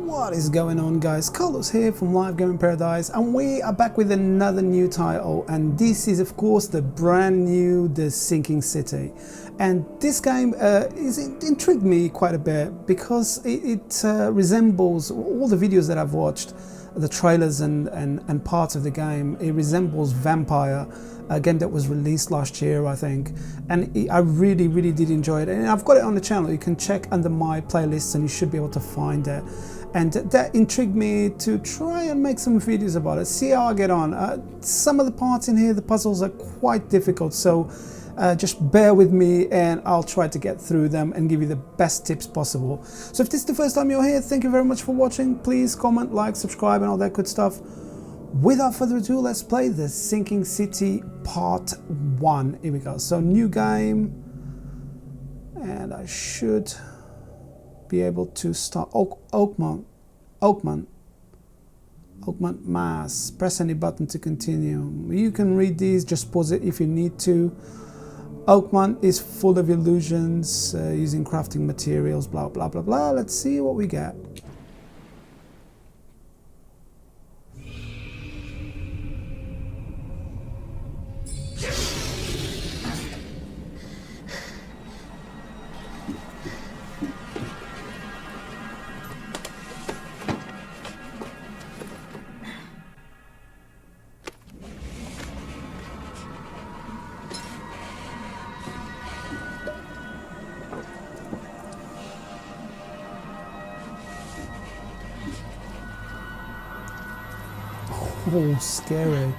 What is going on, guys? Carlos here from Live Gaming Paradise, and we are back with another new title, and this is of course the brand new The Sinking City. And this game intrigued me quite a bit because it resembles all the videos that I've watched, the trailers and parts of the game. It resembles Vampire, a game that was released last year, I think, and I really did enjoy it, and I've got it on the channel. You can check under my playlists and you should be able to find it, and that intrigued me to try and make some videos about it, see how I get on. Some of the parts in here, the puzzles are quite difficult, so just bear with me and I'll try to get through them and give you the best tips possible. So if this is the first time you're here, thank you very much for watching. Please comment, like, subscribe and all that good stuff. Without further ado, let's play The Sinking City Part 1. Here we go. So new game, and I should be able to start. Oakmont, Mass. Press any button to continue. You can read these, just pause it if you need to. Oakmont is full of illusions, using crafting materials, blah blah blah blah. Let's see what we get. Oh, scary.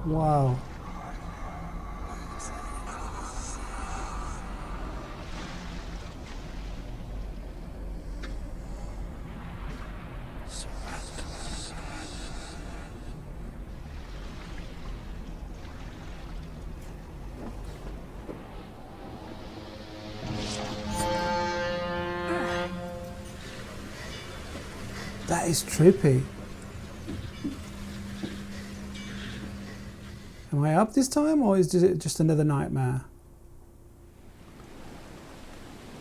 Wow. That is trippy. Am I up this time, or is it just another nightmare?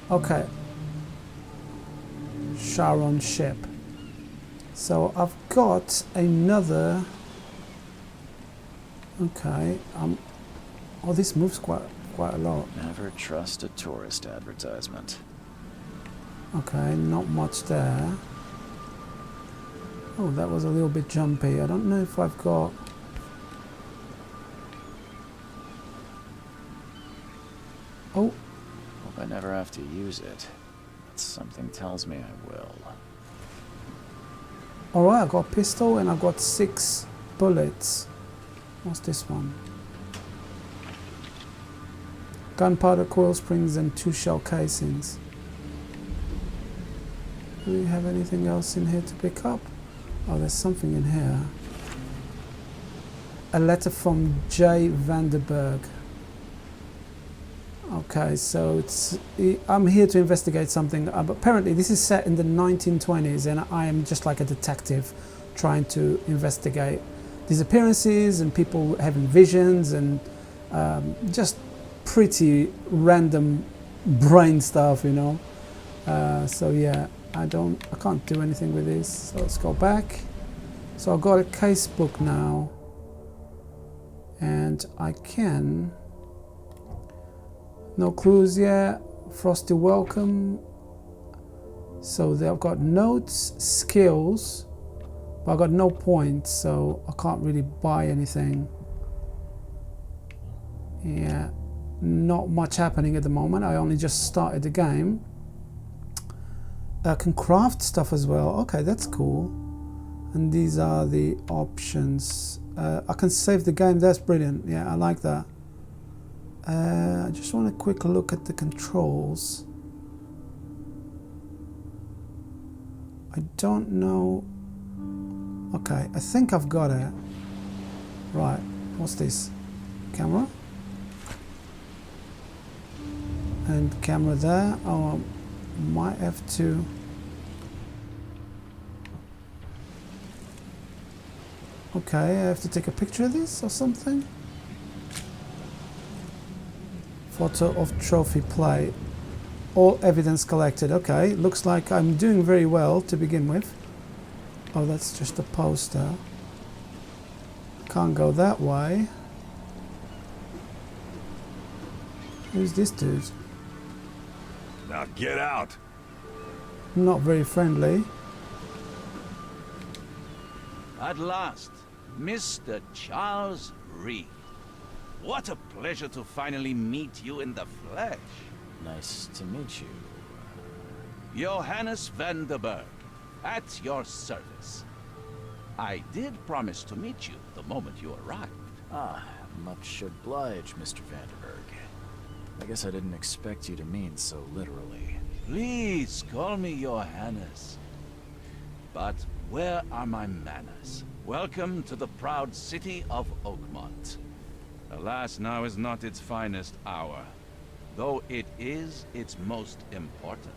Okay. Sharon ship. So I've got another. Okay. Oh, this moves quite a lot. Never trust a tourist advertisement. Okay, not much there. Oh, that was a little bit jumpy. I don't know if I've got. Oh. Hope I never have to use it. But something tells me I will. Alright, I got a pistol and I've got 6 bullets. What's this one? Gunpowder, coil springs and 2 shell casings. Do we have anything else in here to pick up? Oh, there's something in here. A letter from J. Vanderberg. Okay, so I'm here to investigate something. Apparently this is set in the 1920s and I am just like a detective trying to investigate disappearances and people having visions and just pretty random brain stuff, you know. So yeah, I can't do anything with this. So let's go back. So I've got a case book now and I can. No clues yet. Frosty, welcome. So they've got notes, skills, but I've got no points, so I can't really buy anything. Yeah, not much happening at the moment. I only just started the game. I can craft stuff as well. Okay, that's cool. And these are the options. I can save the game. That's brilliant. Yeah, I like that. I just want a quick look at the controls. I don't know. Okay, I think I've got it. Right, what's this? Camera? And camera there. Oh, might have to. Okay, I have to take a picture of this or something. Photo of trophy plate. All evidence collected. Okay, looks like I'm doing very well to begin with. Oh, that's just a poster. Can't go that way. Who's this dude? Now get out. Not very friendly. At last, Mr. Charles Reed. What a pleasure to finally meet you in the flesh. Nice to meet you. Johannes van der Berg, at your service. I did promise to meet you the moment you arrived. Ah, much obliged, Mr. Vanderberg. I guess I didn't expect you to mean so literally. Please call me Johannes. But where are my manners? Welcome to the proud city of Oakmont. Alas, now is not its finest hour, though it is its most important.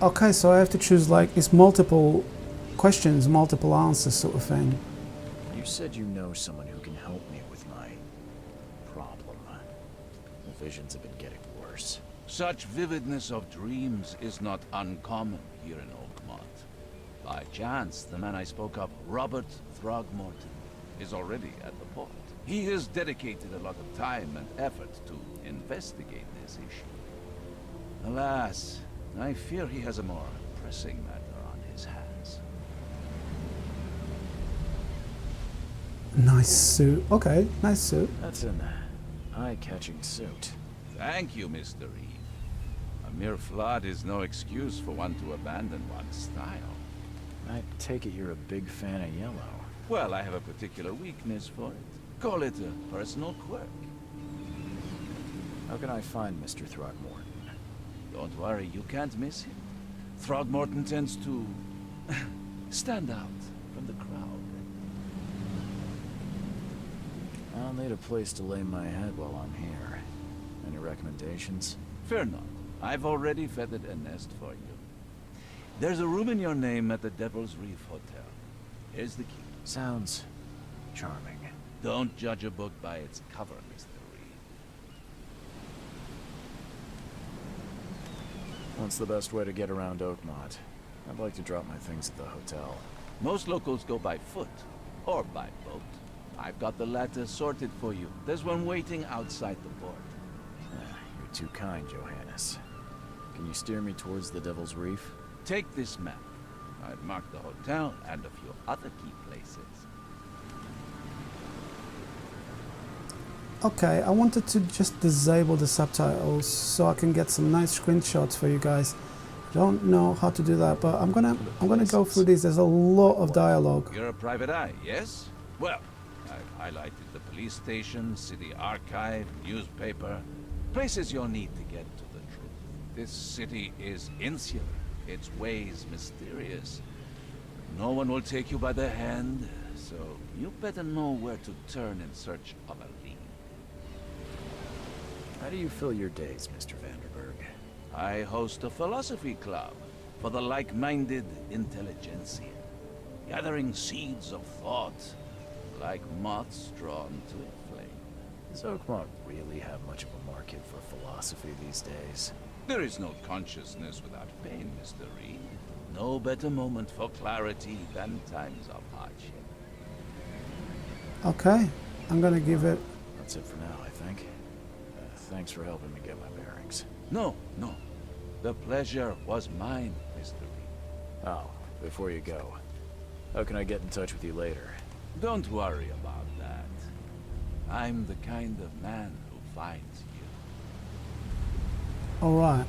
Okay, so I have to choose like it's multiple questions, multiple answers sort of thing. You said you know someone who can help me with my problem. The visions have been getting worse. Such vividness of dreams is not uncommon here in Oakmont. By chance, the man I spoke of, Robert Throgmorton, is already at the port. He has dedicated a lot of time and effort to investigate this issue. Alas, I fear he has a more pressing matter on his hands. Nice suit. Okay, nice suit. That's an eye-catching suit. Thank you, Mr. Reed. A mere flood is no excuse for one to abandon one's style. I take it you're a big fan of yellow. Well, I have a particular weakness for it. Call it a personal quirk. How can I find Mr. Throgmorton? Don't worry, you can't miss him. Throgmorton tends to stand out from the crowd. I'll need a place to lay my head while I'm here. Any recommendations? Fear not. I've already feathered a nest for you. There's a room in your name at the Devil's Reef Hotel. Here's the key. Sounds charming. Don't judge a book by its cover, Mr. Reed. What's the best way to get around Oakmont? I'd like to drop my things at the hotel. Most locals go by foot, or by boat. I've got the latter sorted for you. There's one waiting outside the port. You're too kind, Johannes. Can you steer me towards the Devil's Reef? Take this map. I've marked the hotel and a few other key places. Okay, I wanted to just disable the subtitles so I can get some nice screenshots for you guys. Don't know how to do that, but I'm gonna go through these. There's a lot of dialogue. You're a private eye, yes? Well, I've highlighted the police station, city archive, newspaper, places you'll need to get to the truth. This city is insular, its ways mysterious. No one will take you by the hand, so you better know where to turn in search of a lead. How do you fill your days, Mr. Vanderberg? I host a philosophy club for the like-minded intelligentsia, gathering seeds of thought like moths drawn to a flame. Does Oakmont really have much of a market for philosophy these days? There is no consciousness without pain, Mr. Reed. No better moment for clarity than times of hardship. Okay, I'm gonna give it. That's it for now, I think. Thanks for helping me get my bearings. No. The pleasure was mine, Mr. Reed. Oh, before you go, how can I get in touch with you later? Don't worry about that. I'm the kind of man who finds you. Alright,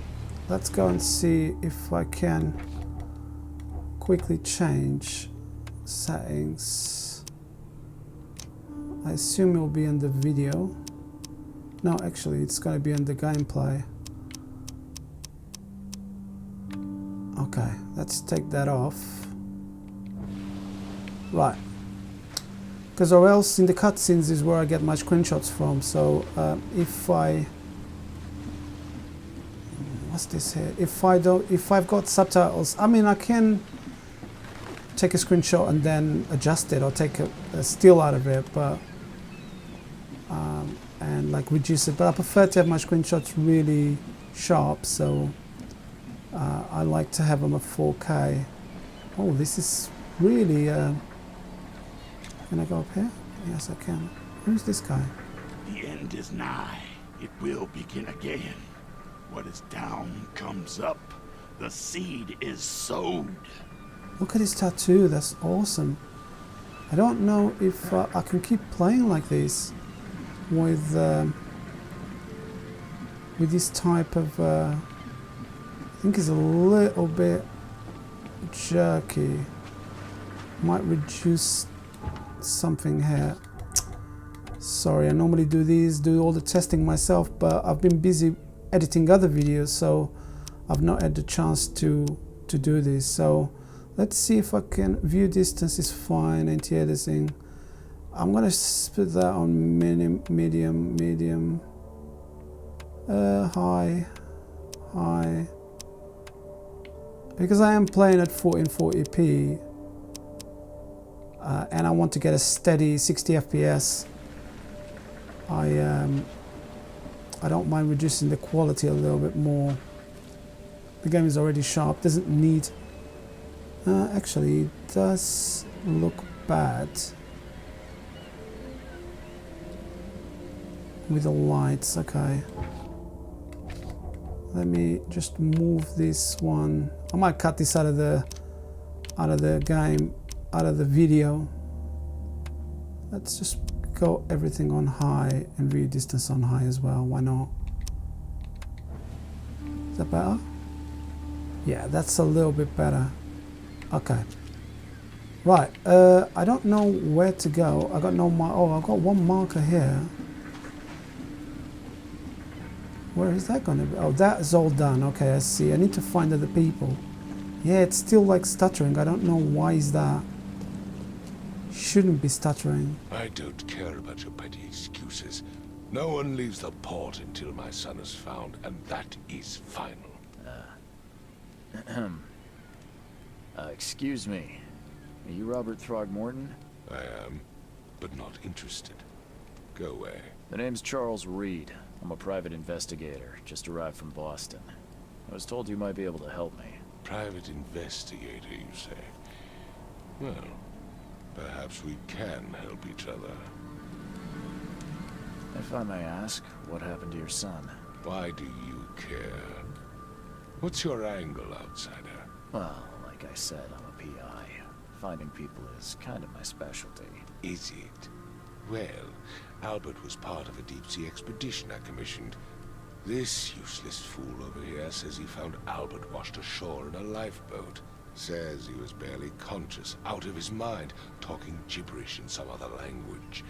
let's go and see if I can quickly change settings. I assume it will be in the video. No, actually, it's going to be in the gameplay. Okay, let's take that off. Right. Because or else in the cutscenes is where I get my screenshots from. So if I... What's this here? If I've got subtitles, I mean, I can take a screenshot and then adjust it or take a still out of it, but and like reduce it. But I prefer to have my screenshots really sharp, so I like to have them at 4K. Oh, this is really. Can I go up here? Yes, I can. Who's this guy? The end is nigh. It will begin again. What is down comes up. The seed is sowed. Look at his tattoo. That's awesome. I don't know if I can keep playing like this with this type of. I think it's a little bit jerky. Might reduce something here. Sorry, I normally do all the testing myself, but I've been busy editing other videos, so I've not had the chance to do this. So let's see if I can. View distance is fine. Anti-aliasing. I'm gonna put that on medium, high, because I am playing at 1440p. And I want to get a steady 60 FPS. I don't mind reducing the quality a little bit more. The game is already sharp, doesn't need... actually, it does look bad with the lights. Okay. Let me just move this one. I might cut this out of the game, out of the video. Let's just go everything on high and view distance on high as well. Why not? Is that better? Yeah, that's a little bit better. Okay. Right. I don't know where to go. I got no I've got one marker here. Where is that going to be? Oh, that is all done. Okay, I see. I need to find other people. Yeah, it's still like stuttering. I don't know why is that. Shouldn't be stuttering. I don't care about your petty excuses. No one leaves the port until my son is found, and that is final. Excuse me. Are you Robert Throgmorton? I am, but not interested. Go away. The name's Charles Reed. I'm a private investigator, just arrived from Boston. I was told you might be able to help me. Private investigator, you say? Well, perhaps we can help each other. If I may ask, what happened to your son? Why do you care? What's your angle, outsider? Well, like I said, I'm a PI. Finding people is kind of my specialty. Is it? Well, Albert was part of a deep-sea expedition I commissioned. This useless fool over here says he found Albert washed ashore in a lifeboat. Says he was barely conscious, out of his mind, talking gibberish in some other language.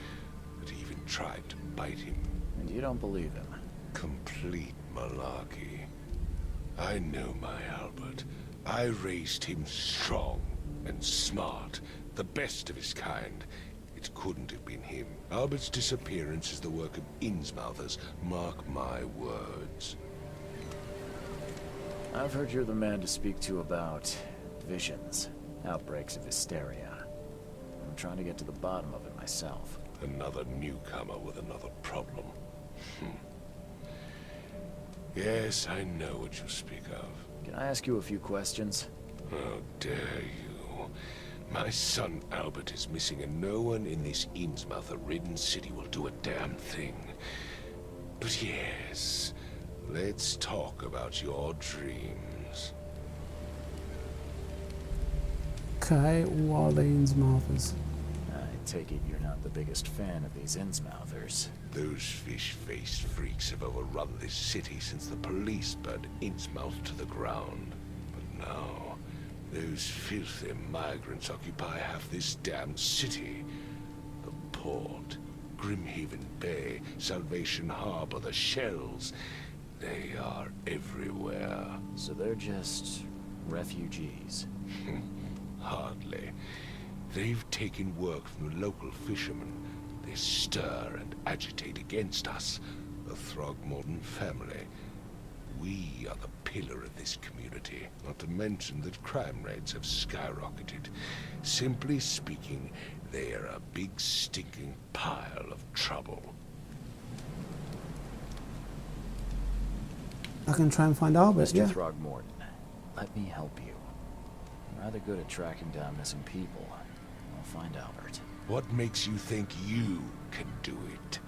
But he even tried to bite him. And you don't believe him? Complete malarkey. I know my Albert. I raised him strong and smart, the best of his kind. It couldn't have been him. Albert's disappearance is the work of Innsmouthers, mark my words. I've heard you're the man to speak to about visions, outbreaks of hysteria. I'm trying to get to the bottom of it myself. Another newcomer with another problem. Yes, I know what you speak of. Can I ask you a few questions? How dare you? My son Albert is missing, and no one in this Innsmouther-ridden city will do a damn thing. But yes, let's talk about your dreams. Okay, what are the Innsmouthers? I take it you're not the biggest fan of these Innsmouthers. Those fish-faced freaks have overrun this city since the police burned Innsmouth to the ground. But now, Those filthy migrants occupy half this damned city. The port, Grimhaven Bay, Salvation Harbor, the shells. They are everywhere. So they're just refugees. Hardly. They've taken work from the local fishermen. They stir and agitate against us, the Throgmorton family. We are the pillar of this community, not to mention that crime rates have skyrocketed. Simply speaking, they are a big stinking pile of trouble. I can try and find Albert, Mr. yeah. Throgmorton, let me help you. I'm rather good at tracking down missing people. I'll find Albert. What makes you think you can do it?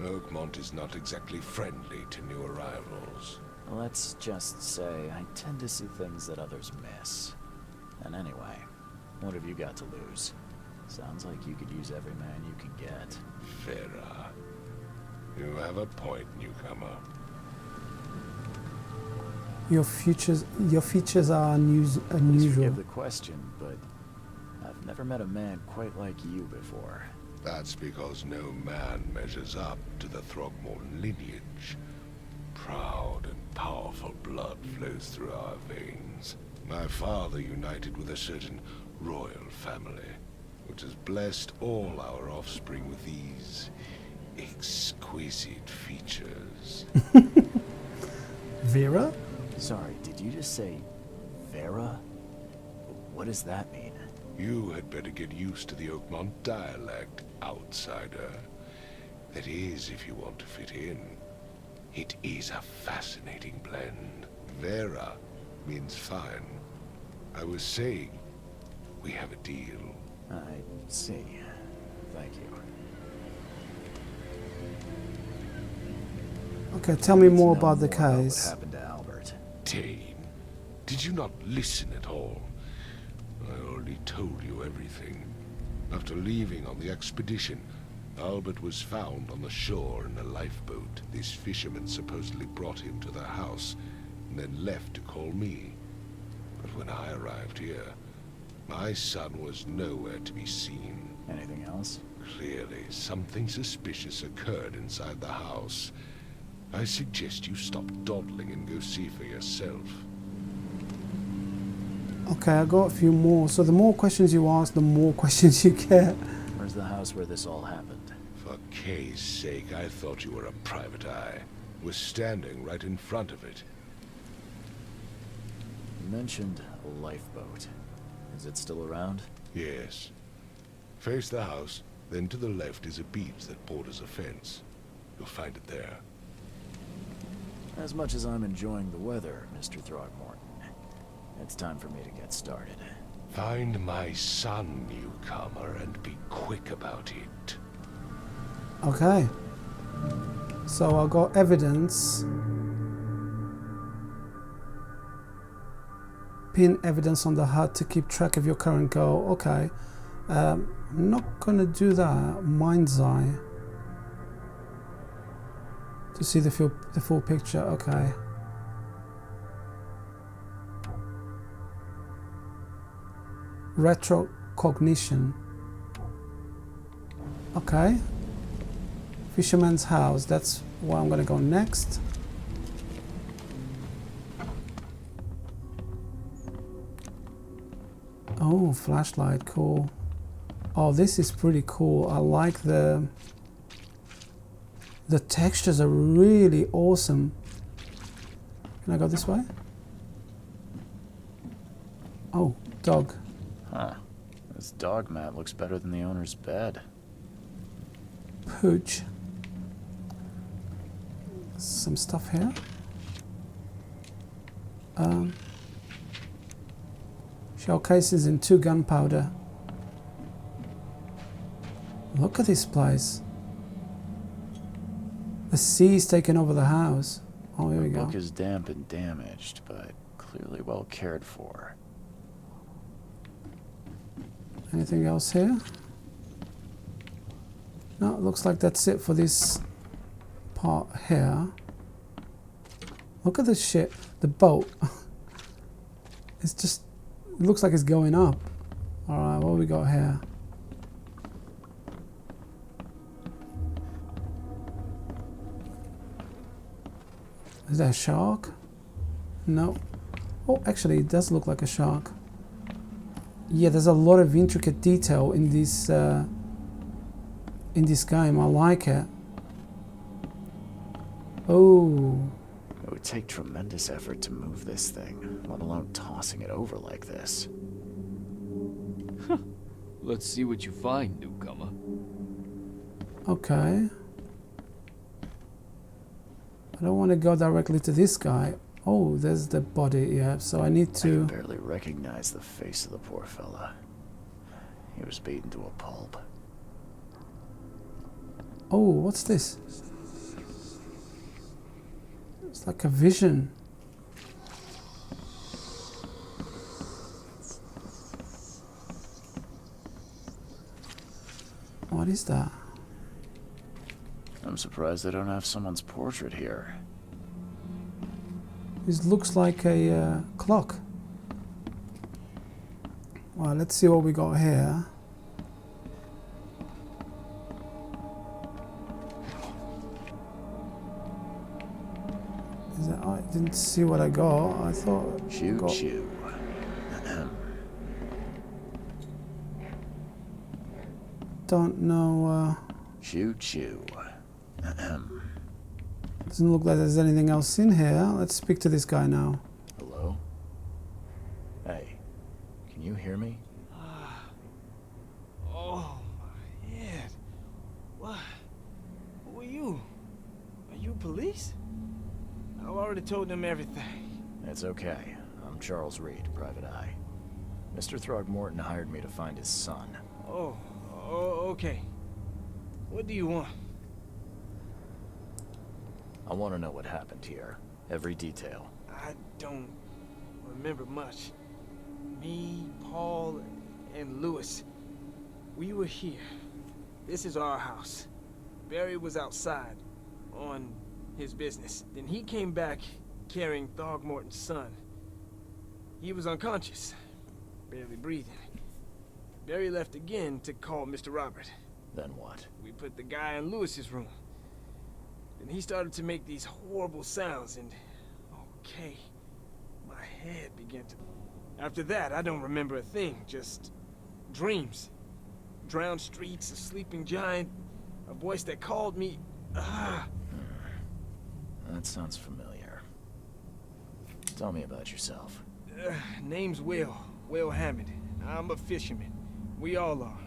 Oakmont is not exactly friendly to new arrivals. Let's just say I tend to see things that others miss. And anyway, what have you got to lose? Sounds like you could use every man you can get. Vera, you have a point, newcomer. Your features are Please unusual. forgive the question, but I've never met a man quite like you before. That's because no man measures up to the Throgmorton lineage. Proud and powerful blood flows through our veins. My father united with a certain royal family, which has blessed all our offspring with these exquisite features. Vera? Sorry, did you just say Vera? What does that mean? You had better get used to the Oakmont dialect, outsider. That is, if you want to fit in. It is a fascinating blend. Vera means fine. I was saying, we have a deal. I see. Thank you. Okay, tell me Let's more know about the what case. happened to Albert. Dane, did you not listen at all? I already told you everything. After leaving on the expedition, Albert was found on the shore in a lifeboat. This fisherman supposedly brought him to their house, and then left to call me. But when I arrived here, my son was nowhere to be seen. Anything else? Clearly, something suspicious occurred inside the house. I suggest you stop dawdling and go see for yourself. Okay, I got a few more. So the more questions you ask, the more questions you get. Where's the house where this all happened? For Kay's sake, I thought you were a private eye. Was standing right in front of it. You mentioned a lifeboat. Is it still around? Yes. Face the house, then to the left is a beach that borders a fence. You'll find it there. As much as I'm enjoying the weather, Mr. Throgmorton, it's time for me to get started. Find my son, newcomer, and be quick about it. Okay. So I got evidence. Pin evidence on the hut to keep track of your current goal. Okay. I'm not gonna do that. Mind's eye. To see the full picture. Okay. Retrocognition. Okay. Fisherman's house. That's where I'm gonna go next. Oh, flashlight, cool. Oh, this is pretty cool. I like the textures are really awesome. Can I go this way? Oh, dog. Huh. This dog mat looks better than the owner's bed. Pooch. Some stuff here. Shell cases and 2 gunpowder. Look at this place. The sea's taken over the house. Oh, here we The go. book is damp and damaged, but clearly well cared for. Anything else here? No, it looks like that's it for this part here. Look at this shit. The boat. It's just It looks like it's going up. Alright, what we got here? Is that a shark? No. Oh, actually, it does look like a shark. Yeah, there's a lot of intricate detail in this game. I like it. Oh. It would take tremendous effort to move this thing, let alone tossing it over like this. Let's see what you find, newcomer. Okay. I don't want to go directly to this guy. Oh, there's the body, yeah, so I need I to... can barely recognize the face of the poor fella. He was beaten to a pulp. Oh, what's this? It's like a vision. What is that? I'm surprised they don't have someone's portrait here. This looks like a clock. Well, let's see what we got here. Is that, I didn't see what I got. I thought... Shoo, got, shoo. don't know... Shoo, shoo. doesn't look like there's anything else in here. Let's speak to this guy now. Hello? Hey, can you hear me? Oh my head. What? Who are you? Are you police? I've already told them everything. It's okay. I'm Charles Reed, Private Eye. Mr. Throgmorton hired me to find his son. Oh, okay. What do you want? I want to know what happened here. Every detail. I don't remember much. Me, Paul, and Lewis, we were here. This is our house. Barry was outside on his business. Then he came back carrying Throgmorton's son. He was unconscious, barely breathing. Barry left again to call Mr. Robert. Then what? We put the guy in Lewis's room. Then he started to make these horrible sounds and... okay, my head began to... After that, I don't remember a thing, just dreams. Drowned streets, a sleeping giant, a voice that called me... That sounds familiar. Tell me about yourself. Name's Will Hammond. I'm a fisherman. We all are.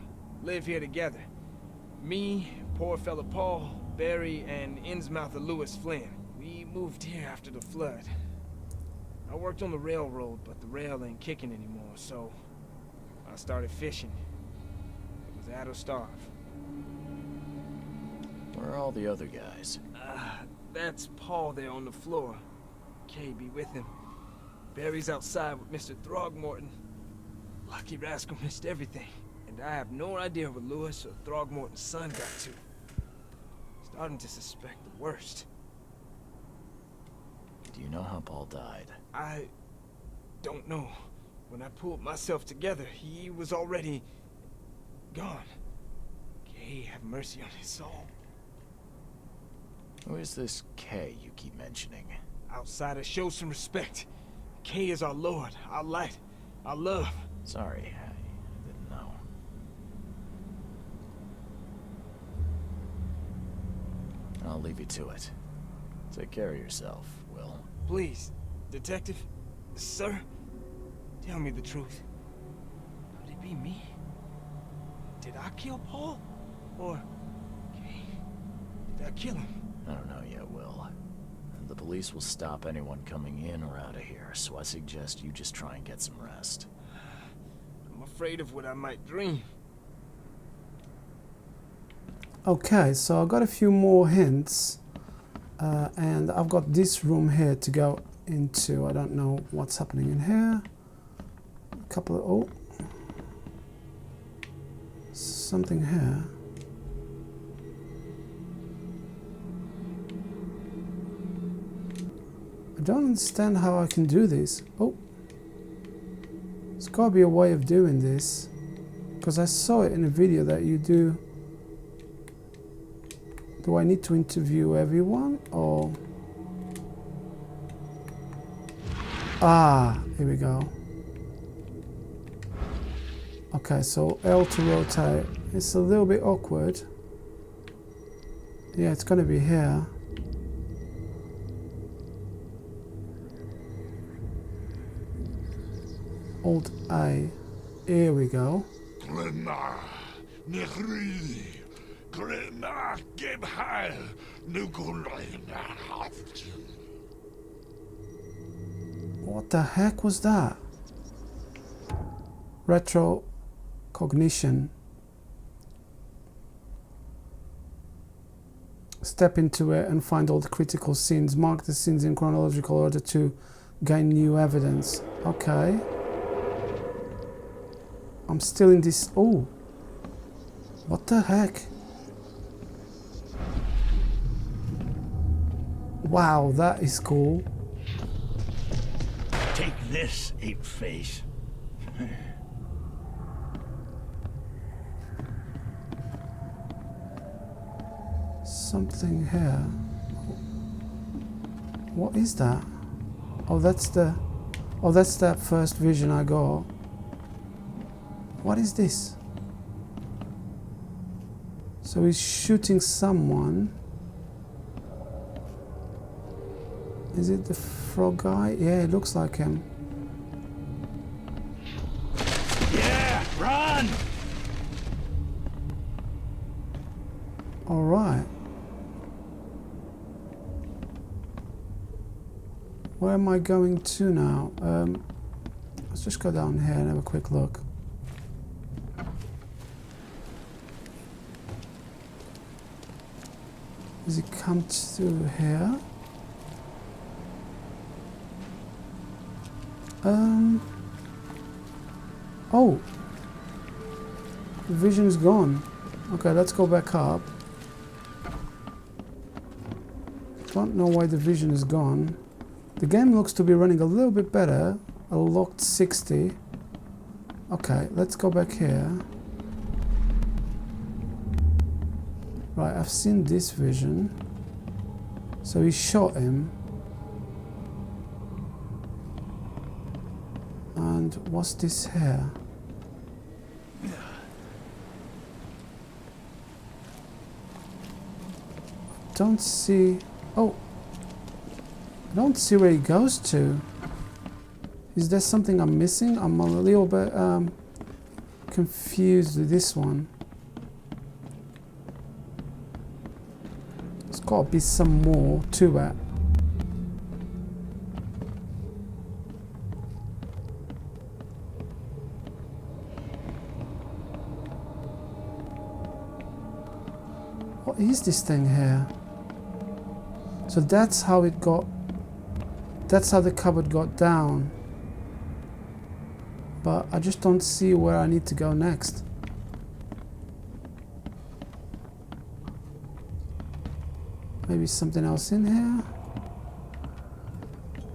Live here together. Me, poor fella Paul, Barry, and Innsmouther Lewis Flynn. We moved here after the flood. I worked on the railroad, but the rail ain't kicking anymore, so I started fishing. It was at or starve. Where are all the other guys? That's Paul there on the floor. Kay be with him. Barry's outside with Mr. Throgmorton. Lucky rascal missed everything. And I have no idea where Lewis or Throgmorton's son got to. Starting to suspect the worst. Do you know how Paul died? I don't know. When I pulled myself together, he was already gone. Kay have mercy on his soul. Who is this K you keep mentioning? Outsiders, show some respect. Kay is our lord, our light, our love. Sorry, I didn't know. I'll leave you to it. Take care of yourself, Will. Please, detective, sir, tell me the truth. Could it be me? Did I kill Paul? Or Kay? Did I kill him? I don't know yet, Will. The police will stop anyone coming in or out of here, so I suggest you just try and get some rest. I'm afraid of what I might dream. Okay, so I got a few more hints. And I've got this room here to go into. I don't know what's happening in here. A couple of... oh. Something here. I don't understand how I can do this. Oh. It's gotta be a way of doing this, because I saw it in a video that you do. Do I need to interview everyone, or? Ah, here we go. Okay, so L to rotate. It's a little bit awkward. Yeah, it's gonna be here. Alt A. Here we go. What the heck was that? Retrocognition. Step into it and find all the critical scenes. Mark the scenes in chronological order to gain new evidence. Okay. I'm still in this. Oh. What the heck? Wow, that is cool. Take this, ape-face. Something here. What is that? Oh, that's that first vision I got. What is this? So he's shooting someone. Is it the frog guy? Yeah, it looks like him. Yeah, run! All right. Where am I going to now? Let's just go down here and have a quick look. Does it come through here? Oh, the vision's gone. Okay, let's go back up. Don't know why the vision is gone. The game looks to be running a little bit better. A locked 60. Okay, let's go back here. Right, I've seen this vision. So he shot him. And what's this here? Don't see. Oh, I don't see where he goes to. Is there something I'm missing? I'm a little bit confused with this one. There's got to be some more to it. What is this thing here? So that's how it got. That's how the cupboard got down. But I just don't see where I need to go next. Maybe something else in here.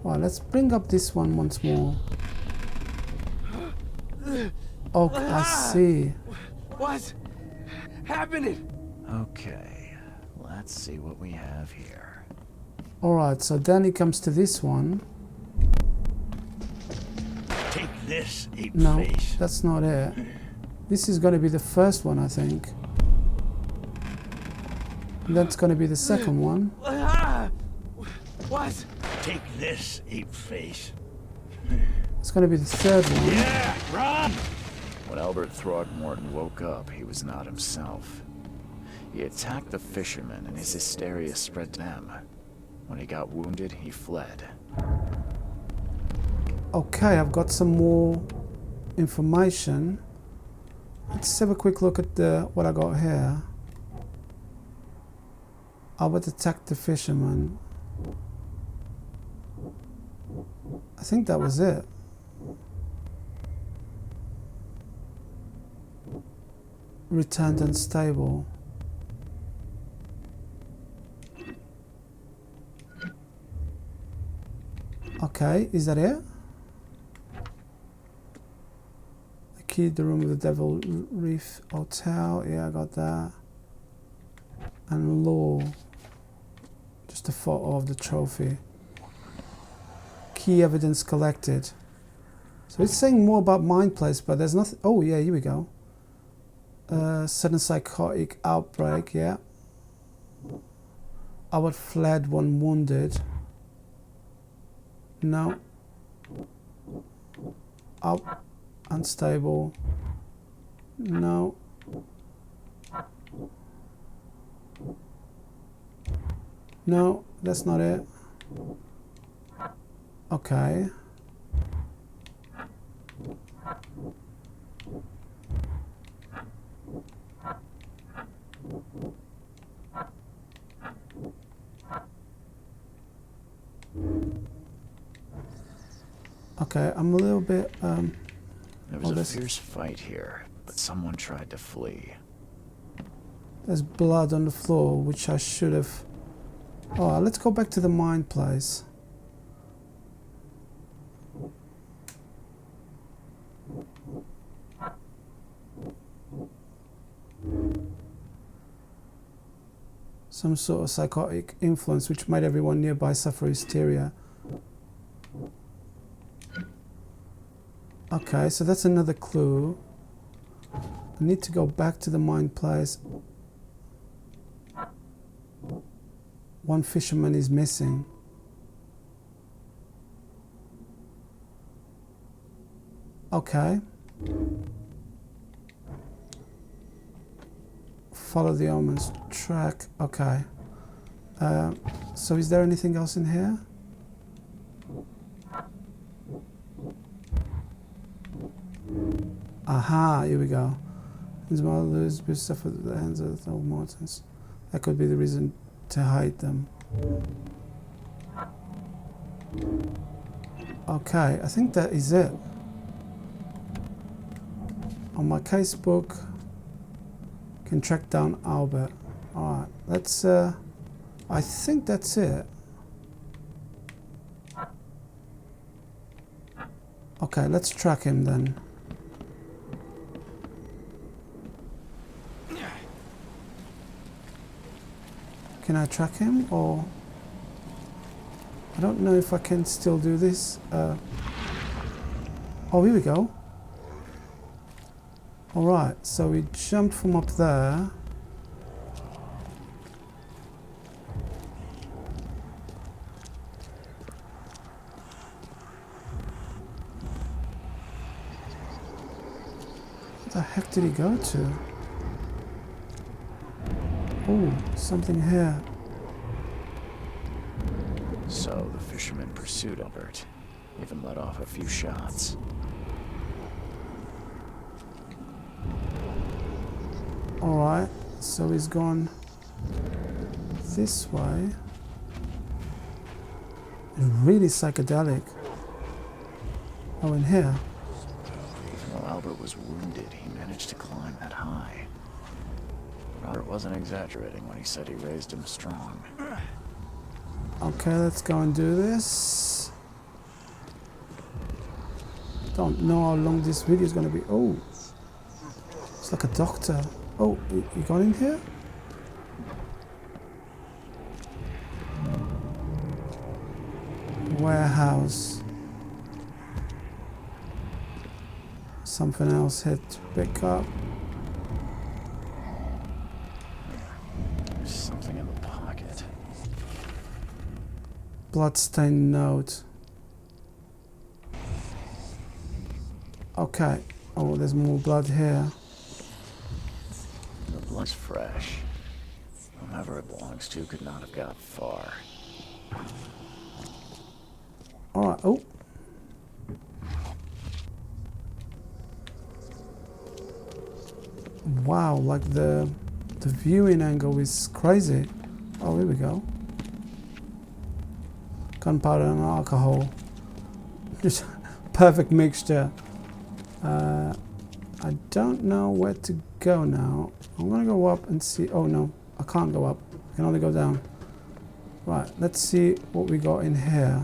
Well, let's bring up this one once more. Oh, I see. What's happening? Okay, let's see what we have here. Alright, so then it comes to this one. Take this, ape-face. No, that's not it. This is going to be the first one, I think. And that's going to be the second one. What? Take this, ape-face. It's going to be the third one. Yeah, run! When Albert Throgmorton woke up, he was not himself. He attacked the fishermen and his hysteria spread to him. When he got wounded, he fled. Okay, I've got some more information. Let's have a quick look at what I got here. Albert attacked the fisherman. I think that was it. Returned unstable. Okay, is that it? Key the room with the Devil Reef Hotel. Yeah, I got that. And law. Just a photo of the trophy. Key evidence collected. So it's saying more about Mind Place, but there's nothing. Oh yeah, here we go. Sudden psychotic outbreak. Yeah. Albert fled, one wounded. No. Up. Unstable. No. No, that's not it. Okay. Okay, I'm a little bit There was a fierce fight here, but someone tried to flee. There's blood on the floor, which I should have. Oh, let's go back to the Mind Place. Some sort of psychotic influence which made everyone nearby suffer hysteria. Okay, so that's another clue. I need to go back to the Mind Place. One fisherman is missing. Okay. Follow the omens track. Okay. So is there anything else in here? Aha, here we go. His mother is suffered at the hands of the Oakmont. That could be the reason to hide them. Okay, I think that is it. On my casebook, can track down Albert. Alright, let's I think that's it. Okay, let's track him then. Can I track him, or I don't know if I can still do this. Oh, here we go. Alright, so we jumped from up there. What the heck did he go to? Oh, something here. So the fisherman pursued Albert, even let off a few shots. Alright, so he's gone this way. It's really psychedelic. Oh, in here. While Albert was wounded, he managed to climb that high. Robert wasn't exaggerating when he said he raised him strong. Okay, let's go and do this. Don't know how long this video is going to be. Oh, it's like a doctor. Oh, you got in here? Warehouse. Something else here to pick up. There's something in the pocket. Bloodstained note. Okay. Oh, there's more blood here. The blood's fresh. Whomever it belongs to could not have got far. Alright, oh. Wow, like the viewing angle is crazy. Oh, here we go. Gunpowder and alcohol. Just perfect mixture. I don't know where to go now. I'm gonna go up and see. Oh no, I can't go up. I can only go down. Right, let's see what we got in here.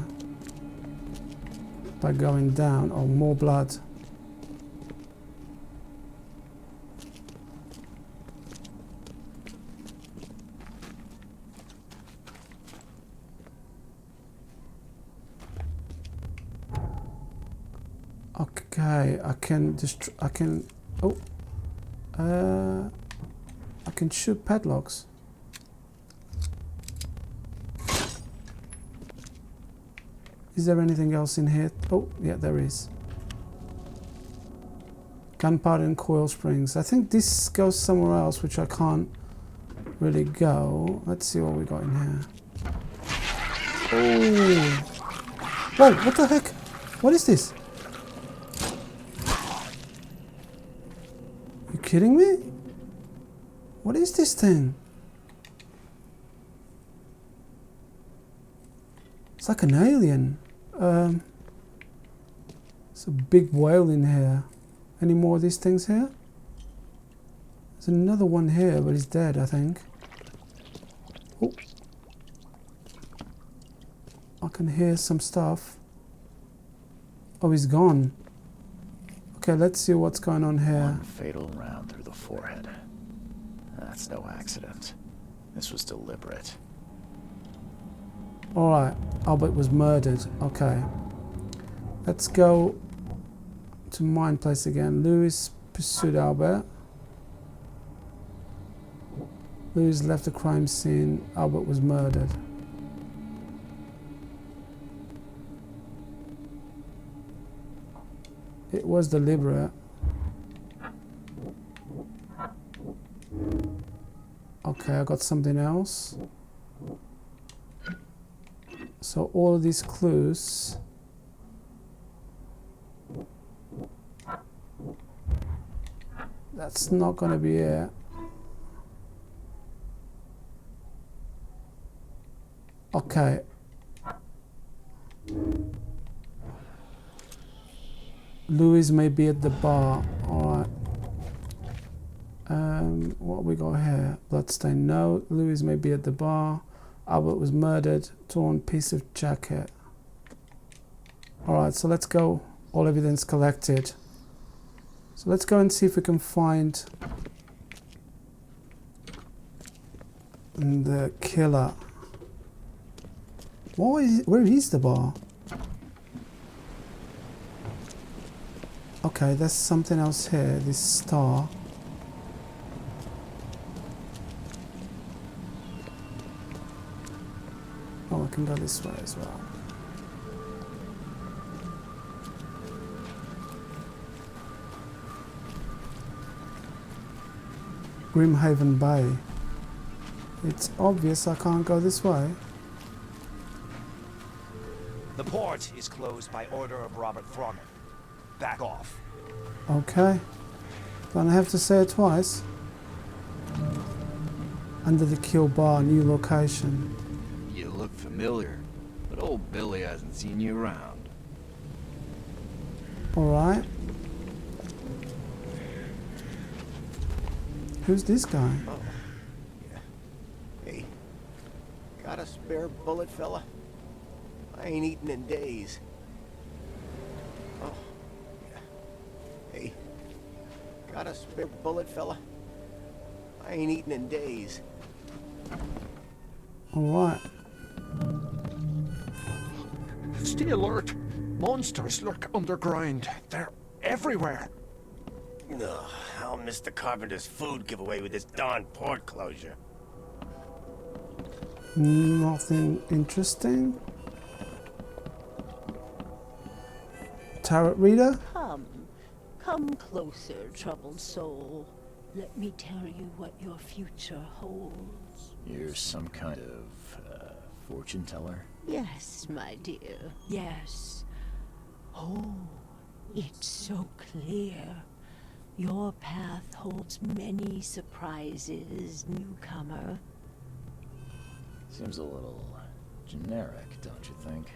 By going down. Oh, more blood. Okay, I can just I can shoot padlocks. Is there anything else in here? Oh, yeah, there is. Gunpowder and coil springs. I think this goes somewhere else, which I can't really go. Let's see what we got in here. Oh! Whoa, what the heck? What is this? You kidding me? What is this thing? It's like an alien. It's a big whale in here. Any more of these things here? There's another one here, but he's dead, I think. Oh. I can hear some stuff. Oh, he's gone. Okay, let's see what's going on here. One fatal round through the forehead. That's no accident. This was deliberate. Alright, Albert was murdered. Okay. Let's go to mine place again. Louis pursued Albert. Louis left the crime scene. Albert was murdered. It was deliberate. Okay, I got something else. So all of these clues. That's not going to be it. Okay. Louis may be at the bar. Alright. What we got here? Bloodstain. No. Louis may be at the bar. Albert was murdered. Torn piece of jacket. Alright, so let's go. All evidence collected. So let's go and see if we can find the killer. Where is the bar? Okay, there's something else here. This star. Oh, I can go this way as well. Grimhaven Bay. It's obvious I can't go this way. The port is closed by order of Robert Throgmorton. Back off. Okay. Don't I have to say it twice? Under the kill bar, new location. You look familiar, but old Billy hasn't seen you around. Alright. Who's this guy? Oh, yeah. Hey, got a spare bullet, fella? I ain't eaten in days. Oh, yeah. Hey, got a spare bullet, fella? I ain't eaten in days. Alright. Stay alert. Monsters lurk underground. They're everywhere. Ugh, I'll miss the carpenter's food giveaway with this darn port closure. Nothing interesting. Tarot reader? Come closer, troubled soul. Let me tell you what your future holds. You're some kind of fortune teller? Yes, my dear, yes. Oh, it's so clear. Your path holds many surprises, newcomer. Seems a little generic, don't you think?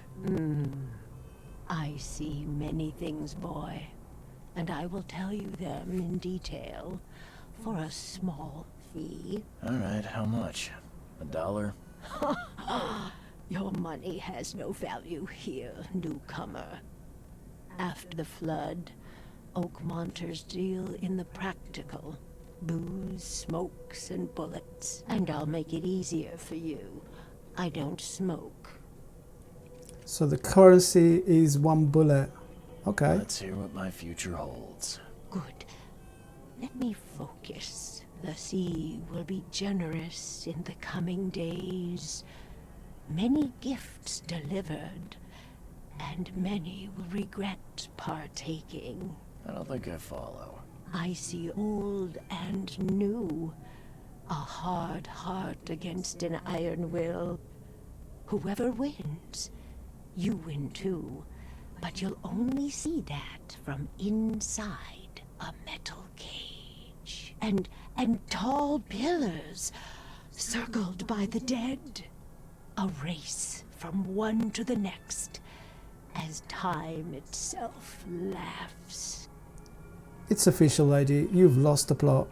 I see many things, boy, and I will tell you them in detail for a small fee. All right, how much? $1? Your money has no value here, newcomer. After the flood, Oakmonters deal in the practical. Booze, smokes, and bullets. And I'll make it easier for you. I don't smoke. So the currency is 1 bullet. Okay. Let's hear what my future holds. Good. Let me focus. The sea will be generous in the coming days. Many gifts delivered, and many will regret partaking. I don't think I follow. I see old and new. A hard heart against an iron will. Whoever wins, you win too. But you'll only see that from inside a metal cage. And tall pillars, circled by the dead. A race from one to the next, as time itself laughs. It's official, lady. You've lost the plot.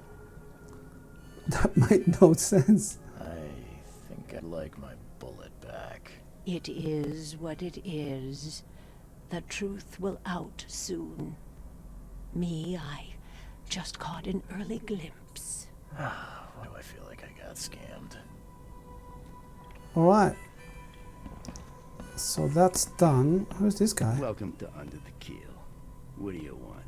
That made no sense. I think I'd like my bullet back. It is what it is. The truth will out soon. Me, I just caught an early glimpse. Why do I feel like I got scammed? Alright. So that's done. Who's this guy? Welcome to Under the Keel. What do you want?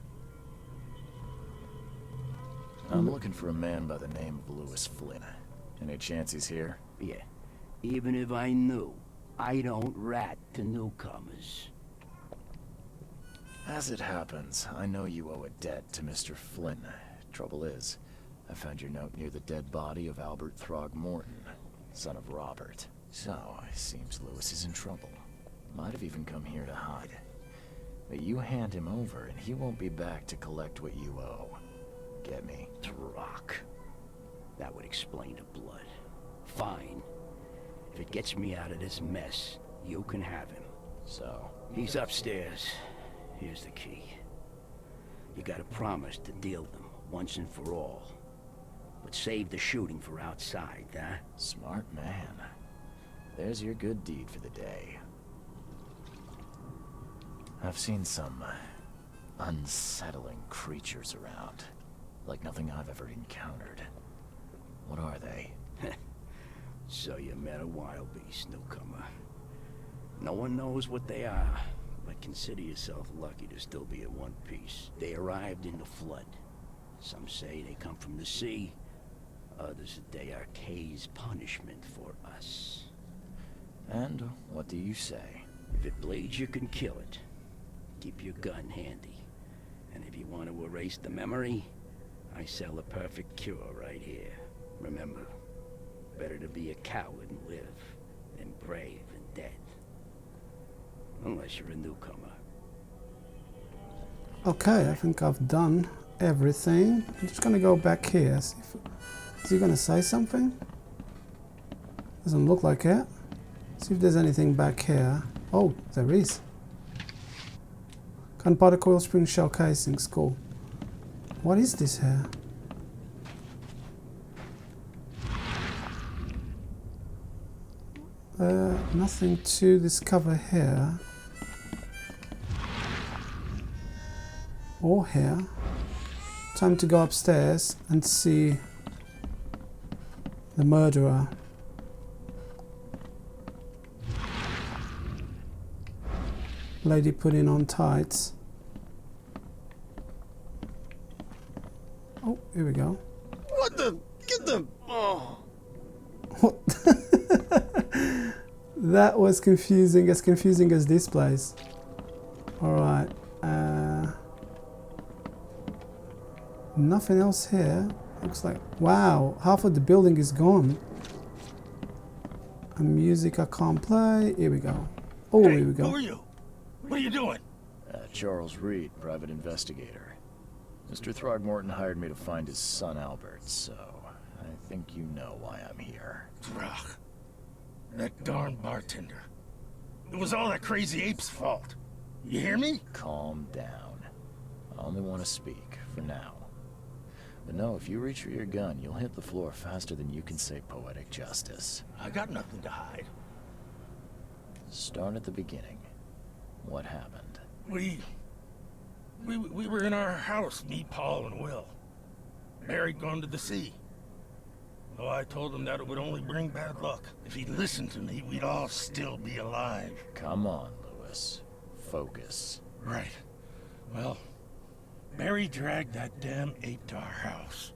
I'm looking for a man by the name of Lewis Flynn. Any chance he's here? Yeah. Even if I knew, I don't rat to newcomers. As it happens, I know you owe a debt to Mr. Flynn. Trouble is, I found your note near the dead body of Albert Throgmorton, son of Robert. So, it seems Lewis is in trouble. Might have even come here to hide. But you hand him over and he won't be back to collect what you owe. Get me? Rock. That would explain the blood. Fine. If it gets me out of this mess, you can have him. So? He's upstairs. Here's the key. You gotta promise to deal them, once and for all. But save the shooting for outside, huh? Smart man. There's your good deed for the day. I've seen some unsettling creatures around. Like nothing I've ever encountered. What are they? So you met a wild beast, newcomer. No one knows what they are, but consider yourself lucky to still be in one piece. They arrived in the flood. Some say they come from the sea. Others that they are Kay's punishment for us. And what do you say? If it bleeds, you can kill it. Keep your gun handy. And if you want to erase the memory, I sell a perfect cure right here. Remember, better to be a coward and live than brave and dead. Unless you're a newcomer. Okay, I think I've done everything. I'm just gonna go back here. See if, is he gonna say something? Doesn't look like it. See if there's anything back here. Oh, there is. Gunpowder coil spring shell casings. Cool. What is this here? Nothing to discover here. Or here. Time to go upstairs and see the murderer. Lady putting on tights. Oh, here we go. What the? Get the... Oh. What? That was confusing as this place. Alright. Nothing else here. Looks like... Wow, half of the building is gone. And music I can't play. Here we go. Oh, Hey, here we go. who are you? What are you doing? Charles Reed, private investigator. Mr. Throgmorton hired me to find his son Albert, so I think you know why I'm here. Throg. That darn bartender. It was all that crazy ape's fault. You hear me? Calm down. I only want to speak, for now. But no, if you reach for your gun, you'll hit the floor faster than you can say poetic justice. I got nothing to hide. Start at the beginning. What happened? We were in our house, me, Paul, and Will. Barry'd gone to the sea. Oh, I told him that it would only bring bad luck. If he'd listened to me, we'd all still be alive. Come on, Lewis. Focus. Right. Well, Barry dragged that damn ape to our house.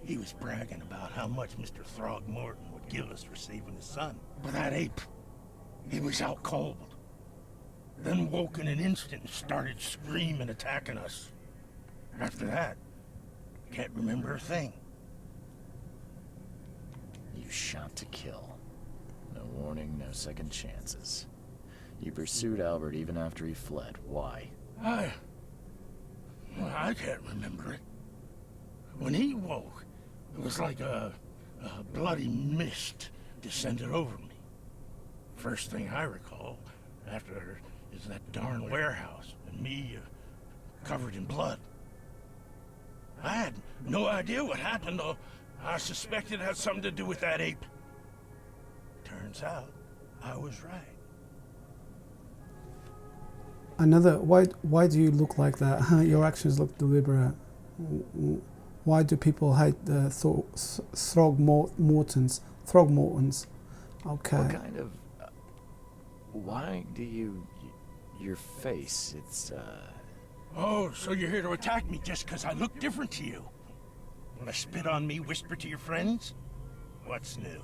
He was bragging about how much Mr. Throgmorton would give us for saving his son. But that ape, he was out cold. Then woke in an instant and started screaming, attacking us. After that, can't remember a thing. You shot to kill. No warning, no second chances. You pursued Albert even after he fled. Why? I can't remember it. When he woke, it was like a bloody mist descended over me. First thing I recall after is that darn warehouse and me covered in blood. I had no idea what happened, though. I suspected it had something to do with that ape. Turns out, I was right. Why do you look like that? Your actions look deliberate. Why do people hate the Throgmortons? Okay. What kind of... why do you... your face, it's, Oh, so you're here to attack me just because I look different to you? Wanna spit on me, whisper to your friends? What's new?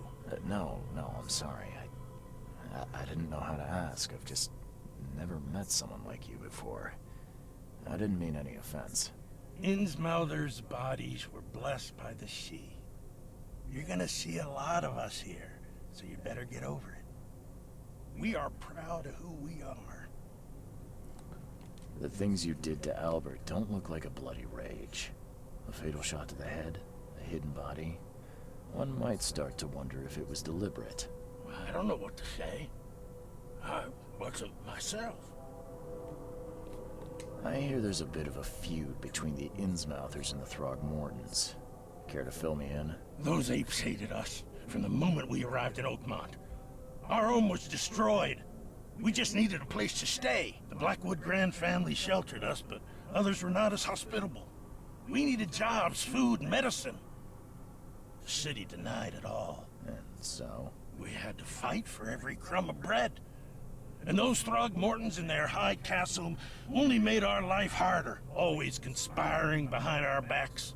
No, I'm sorry. I didn't know how to ask. I've just never met someone like you before. I didn't mean any offense. Innsmouther's bodies were blessed by the sea. You're gonna see a lot of us here, so you better get over it. We are proud of who we are. The things you did to Albert don't look like a bloody rage. A fatal shot to the head, a hidden body. One might start to wonder if it was deliberate. I don't know what to say. I wasn't myself. I hear there's a bit of a feud between the Innsmouthers and the Throgmortons. Care to fill me in? Those apes hated us from the moment we arrived in Oakmont. Our home was destroyed. We just needed a place to stay. The Blackwood Grand family sheltered us, but others were not as hospitable. We needed jobs, food, and medicine. The city denied it all. And so? We had to fight for every crumb of bread. And those Throgmortons in their high castle only made our life harder, always conspiring behind our backs,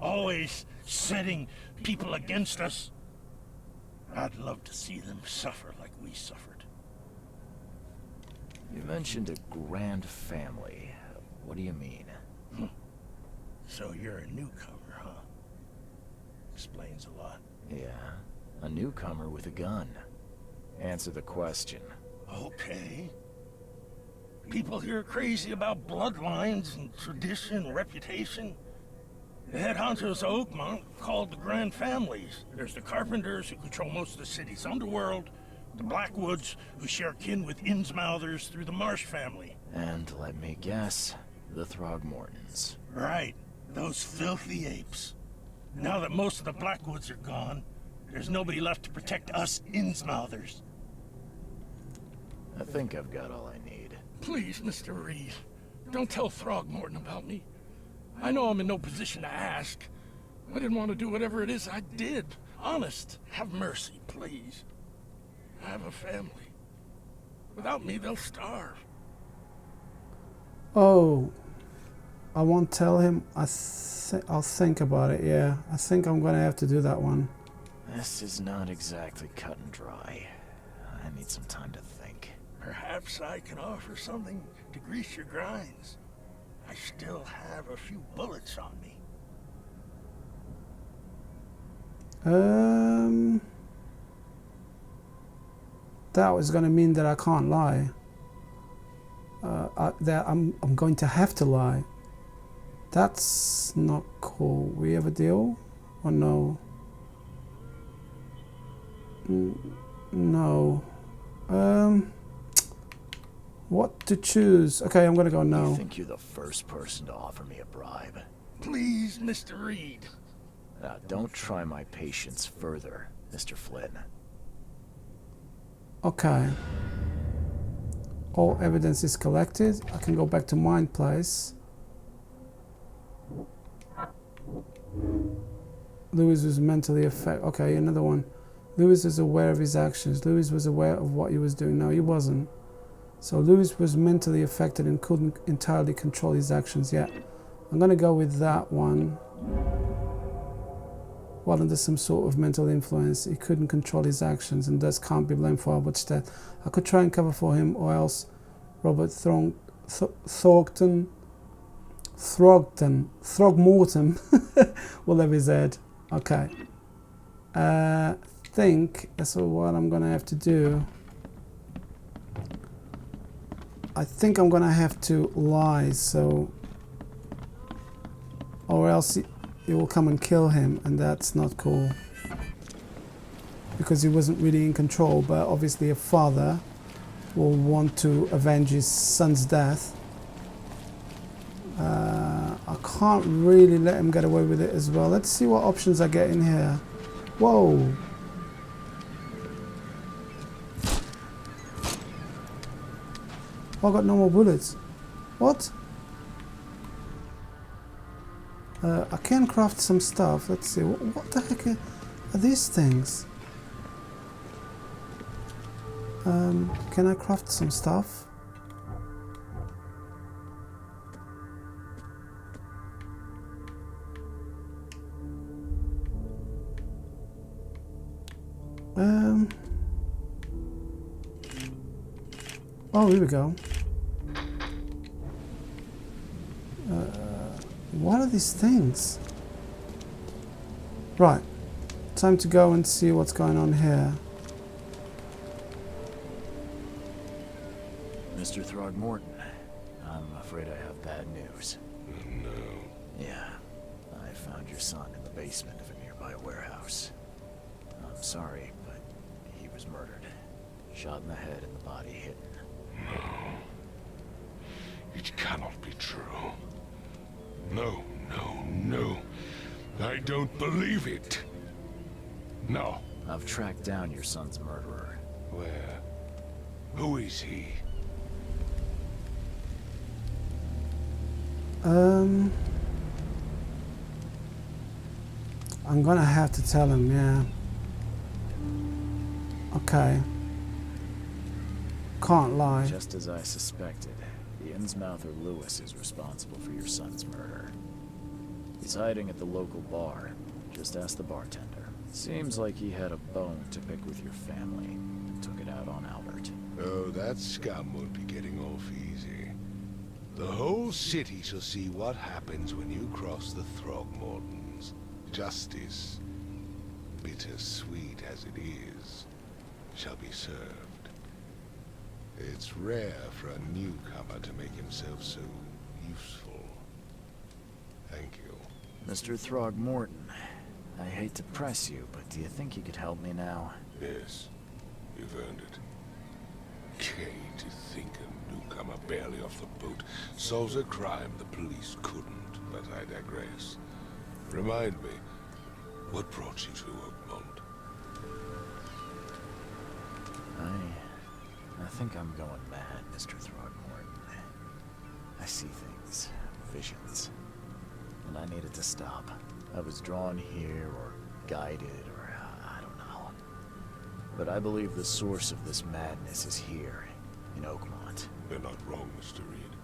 always setting people against us. I'd love to see them suffer like we suffered. You mentioned a grand family. What do you mean? So you're a newcomer, huh? Explains a lot. Yeah, a newcomer with a gun. Answer the question. Okay. People here are crazy about bloodlines and tradition and reputation. The head honchos of Oakmont called the Grand Families. There's the Carpenters, who control most of the city's underworld, the Blackwoods, who share kin with Innsmouthers through the Marsh family. And let me guess, the Throgmortons. Right, those filthy apes. Now that most of the Blackwoods are gone, there's nobody left to protect us Innsmouthers. I think I've got all I need. Please, Mr. Reed, don't tell Throgmorton about me. I know I'm in no position to ask. I didn't want to do whatever it is I did. Honest, have mercy, please. I have a family. Without me, they'll starve. Oh, I won't tell him. I'll think about it, yeah. I think I'm gonna have to do that one. This is not exactly cut and dry. I need some time to think. Perhaps I can offer something to grease your grinds. I still have a few bullets on me. That was gonna mean that I can't lie. That I'm going to have to lie. That's not cool. We have a deal? Or no? No. What to choose? Okay, I'm gonna go no. You think you're the first person to offer me a bribe? Please, Mr. Reed. Now, don't try my patience further, Mr. Flynn. Okay. All evidence is collected. I can go back to mine place. Lewis was mentally affected. Okay, another one. Lewis was aware of his actions. Lewis was aware of what he was doing. No, he wasn't. So Lewis was mentally affected and couldn't entirely control his actions. Yeah, I'm gonna go with that one. While under some sort of mental influence, he couldn't control his actions and thus can't be blamed for Albert's death. I could try and cover for him, or else Robert Throgmorton will have his head. Okay. I think that's what I'm gonna have to do. I think I'm gonna have to lie, so, or else he will come and kill him, and that's not cool. Because he wasn't really in control, but obviously a father will want to avenge his son's death. I can't really let him get away with it as well. Let's see what options I get in here. Whoa! Oh, I got no more bullets. What? I can craft some stuff. Let's see. What the heck are these things? Can I craft some stuff? Oh, here we go. What are these things? Right. Time to go and see what's going on here. Mr. Throgmorton, I'm afraid I have bad news. No. Yeah, I found your son in the basement of a nearby warehouse. I'm sorry, but he was murdered. Shot in the head and the body hidden. No. It cannot be true. No, no, no. I don't believe it. No. I've tracked down your son's murderer. Where? Who is he? I'm gonna have to tell him, yeah. Okay. Can't lie. Just as I suspected, the Innsmouther Lewis is responsible for your son's murder. He's hiding at the local bar. Just ask the bartender. Seems like he had a bone to pick with your family and took it out on Albert. Oh, that scum won't be getting off easy. The whole city shall see what happens when you cross the Throgmortons. Justice, bittersweet as it is, shall be served. It's rare for a newcomer to make himself so useful. Thank you. Mr. Throgmorton, I hate to press you, but do you think you could help me now? Yes, you've earned it. Kay, to think a newcomer barely off the boat solves a crime the police couldn't, but I digress. Remind me, what brought you to Oakmont? I think I'm going mad, Mr. Throgmorton. I see things, visions, and I needed to stop. I was drawn here, or guided, or I don't know. But I believe the source of this madness is here, in Oakmont. You're not wrong, Mr. Reed.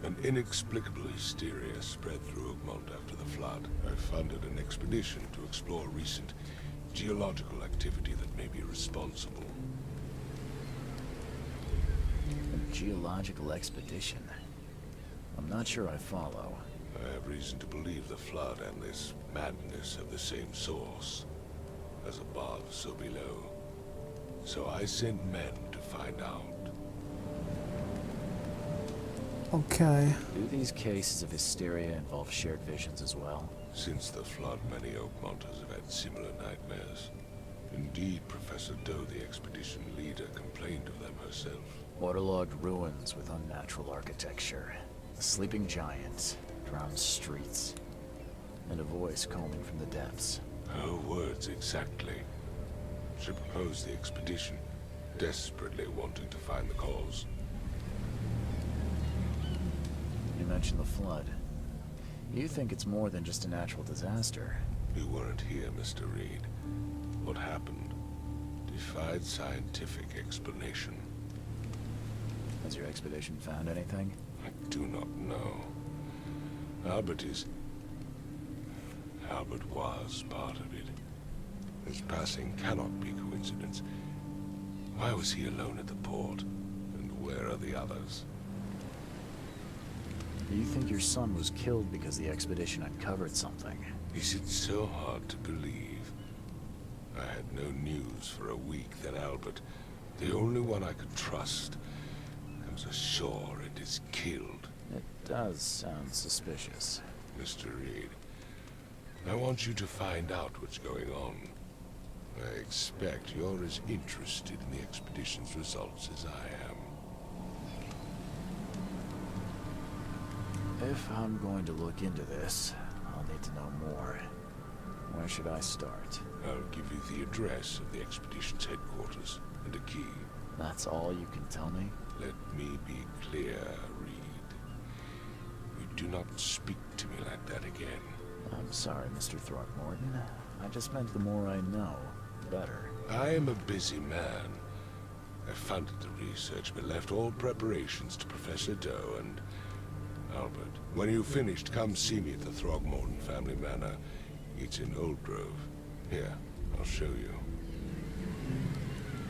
An inexplicable hysteria spread through Oakmont after the flood. I funded an expedition to explore recent geological activity that may be responsible. A geological expedition? I'm not sure I follow. I have reason to believe the flood and this madness have the same source. As above, so below. So I sent men to find out. Okay. Do these cases of hysteria involve shared visions as well? Since the flood, many Oakmonters have had similar nightmares. Indeed, Professor Doe, the expedition leader, complained of them herself. Waterlogged ruins with unnatural architecture. A sleeping giant, drowned streets, and a voice calling from the depths. Her words exactly. She proposed the expedition, desperately wanting to find the cause. You mentioned the flood. You think it's more than just a natural disaster? You weren't here, Mr. Reed. What happened defied scientific explanation. Has your expedition found anything? I do not know. Albert was part of it. His passing cannot be coincidence. Why was he alone at the port? And where are the others? Do you think your son was killed because the expedition uncovered something? Is it so hard to believe? I had no news for a week, then Albert, the only one I could trust, comes ashore and is killed. It does sound suspicious. Mr. Reed, I want you to find out what's going on. I expect you're as interested in the expedition's results as I am. If I'm going to look into this, I'll need to know more. Where should I start? I'll give you the address of the expedition's headquarters and a key. That's all you can tell me? Let me be clear, Reed. You do not speak to me like that again. I'm sorry, Mr. Throckmorton. I just meant the more I know, the better. I am a busy man. I funded the research but left all preparations to Professor Doe and Albert. When you've finished, come see me at the Throgmorton family manor. It's in Old Grove. Here, I'll show you.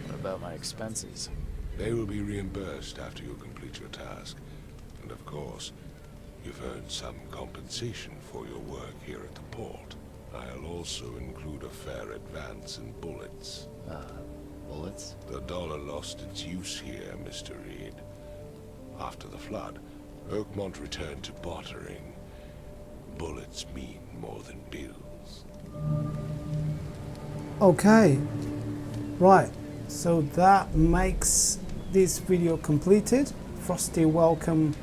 What about my expenses? They will be reimbursed after you complete your task. And of course, you've earned some compensation for your work here at the port. I'll also include a fair advance in bullets. Bullets? The dollar lost its use here, Mr. Reed. After the flood, Oakmont returned to bartering. Bullets mean more than bills. Okay, right, so that makes this video completed. Frosty Welcome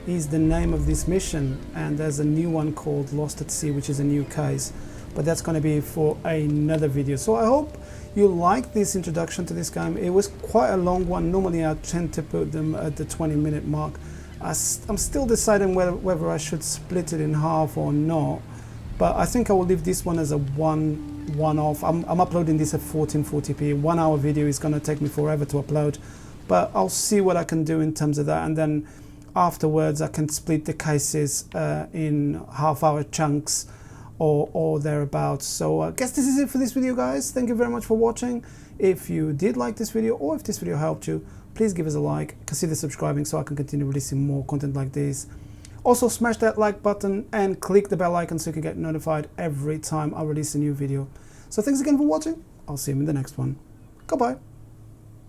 is the name of this mission, and there's a new one called Lost at Sea, which is a new case, but that's going to be for another video. So I hope you like this introduction to this game. It was quite a long one. Normally I tend to put them at the 20-minute mark. I'm still deciding whether I should split it in half or not, but I think I will leave this one as a one-off. I'm uploading this at 1440p. 1 hour video is going to take me forever to upload, but I'll see what I can do in terms of that, and then afterwards I can split the cases in half-hour chunks or thereabouts. So I guess this is it for this video, guys. Thank you very much for watching. If you did like this video, or if this video helped you, please give us a like, consider subscribing so I can continue releasing more content like this. Also smash that like button and click the bell icon so you can get notified every time I release a new video. So thanks again for watching. I'll see you in the next one. Goodbye.